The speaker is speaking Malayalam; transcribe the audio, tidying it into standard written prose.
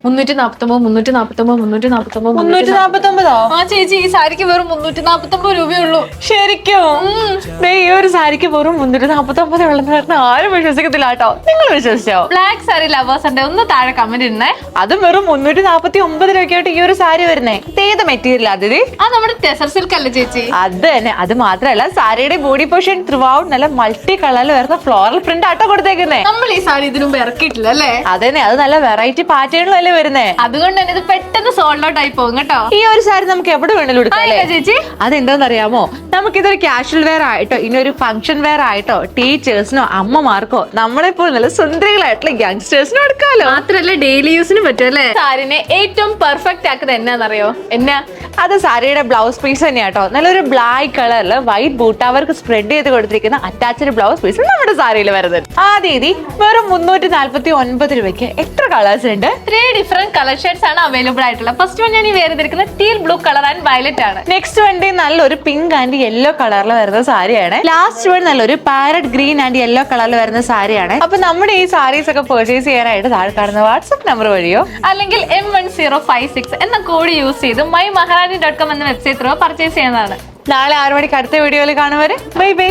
349. ആ ചേച്ചി, ഈ സാരിക്ക് വെറും 349 രൂപയുള്ളൂ. ശരിക്കും ഈ ഒരു സാരിക്ക് വെറും 349 ഉള്ളെന്ന് പറഞ്ഞാൽ ആരും വിശ്വസിക്കത്തില്ല കേട്ടോ. നിങ്ങൾ വിശ്വസിച്ചോ? ബ്ലാക്ക് സാരി ലവേഴ്സ് ഉണ്ട്, ഒന്ന് താഴെ കമന്റ് ഇടുന്നേ. അതും വെറും 349 രൂപയ്ക്കായിട്ട് ഈ ഒരു സാരി വരുന്നേ. ഏത് മെറ്റീരിയൽ അതിന്? അത് നമ്മുടെ ടെസർ സിൽക്ക് അല്ലേ ചേച്ചി? അത് തന്നെ. അത് മാത്രല്ല, സാരിയുടെ ബോഡി പോർഷൻ ത്രൂ ഔട്ട് നല്ല മൾട്ടി കളറിൽ വരുന്ന ഫ്ലോറൽ പ്രിന്റ് ആട്ടോ കൊടുത്തേക്കുന്നേ. നമ്മൾ ഈ സാരി ഇതിനു മുമ്പ് ഇറക്കിയിട്ടില്ല അല്ലേ? അതന്നെ. അത് നല്ല വെറൈറ്റി പാറ്റേണിലല്ലേ വരുന്നേ. അതുകൊണ്ട് തന്നെ ഇത് പെട്ടെന്ന് സോൾഡ് ഔട്ട് ആയി പോകും കേട്ടോ. ഈ ഒരു സാരി നമുക്ക് എവിടെ വേണമെങ്കിലും എടുക്കാം ചേച്ചി. അതെന്താന്ന് അറിയാമോ? നമുക്കിതൊരു കാഷ്വൽ വെയർ ആയിട്ടോ ഇനി ഒരു ഫംഗ്ഷൻ വെയർ ആയിട്ടോ ടീച്ചേഴ്സിനോ അമ്മമാർക്കോ നമ്മളെ പോലെ നല്ല സുന്ദരികളായിട്ടുള്ള യങ്സ്റ്റേഴ്സിനോ എടുക്കാലോ. മാത്രല്ല ഡെയിലി യൂസിന് പറ്റും അല്ലേ? സാരിനെ ഏറ്റവും പെർഫെക്റ്റ് ആക്കുന്നത് എന്നാന്നറിയോ? എന്നാ? അത് സാരിയുടെ ബ്ലൗസ് പീസ് തന്നെയാട്ടോ. നല്ലൊരു ബ്ലാക്ക് കളറിൽ വൈറ്റ് ബൂട്ടാവർക്ക് സ്പ്രെഡ് ചെയ്ത് കൊടുത്തിരിക്കുന്ന അറ്റാച്ച്ഡ് ബ്ലൗസ് പീസ് നമ്മുടെ സാരിയിൽ വരുന്നത്. ആദ്യം വെറും 349 രൂപയ്ക്ക് എത്ര കളേഴ്സ് ഉണ്ട്? 3 ഡിഫറെന്റ് കളർ ഷെയ്ഡ്സ് ആണ് അവൈലബിൾ ആയിട്ടുള്ളത്. ഫസ്റ്റ് വൺ ഞാൻ ഈ വേർതിരിക്കുന്ന teal blue colour and violet ആണ്. നെക്സ്റ്റ് വണ്ടി നല്ലൊരു പിങ്ക് ആൻഡ് യെല്ലോ കളറിൽ വരുന്ന സാരിയാണ്. ലാസ്റ്റ് വൺ നല്ലൊരു പാരറ്റ് ഗ്രീൻ ആൻഡ് യെല്ലോ കളറിൽ വരുന്ന സാരിയാണ്. അപ്പൊ നമ്മുടെ ഈ സാരീസ് ഒക്കെ പർച്ചേസ് ചെയ്യാനായിട്ട് താഴെ കാണുന്ന വാട്സ്ആപ്പ് നമ്പർ വഴിയോ അല്ലെങ്കിൽ M1056 എന്ന കോഡ് യൂസ് ചെയ്ത് mymaharani.com എന്ന വെബ്സൈറ്റ് ത്രൂ പർച്ചേസ് ചെയ്യുന്നതാണ്. നാളെ 6 മണിക്ക് അടുത്ത വീഡിയോയിൽ കാണുവരെ ബൈ ബൈ.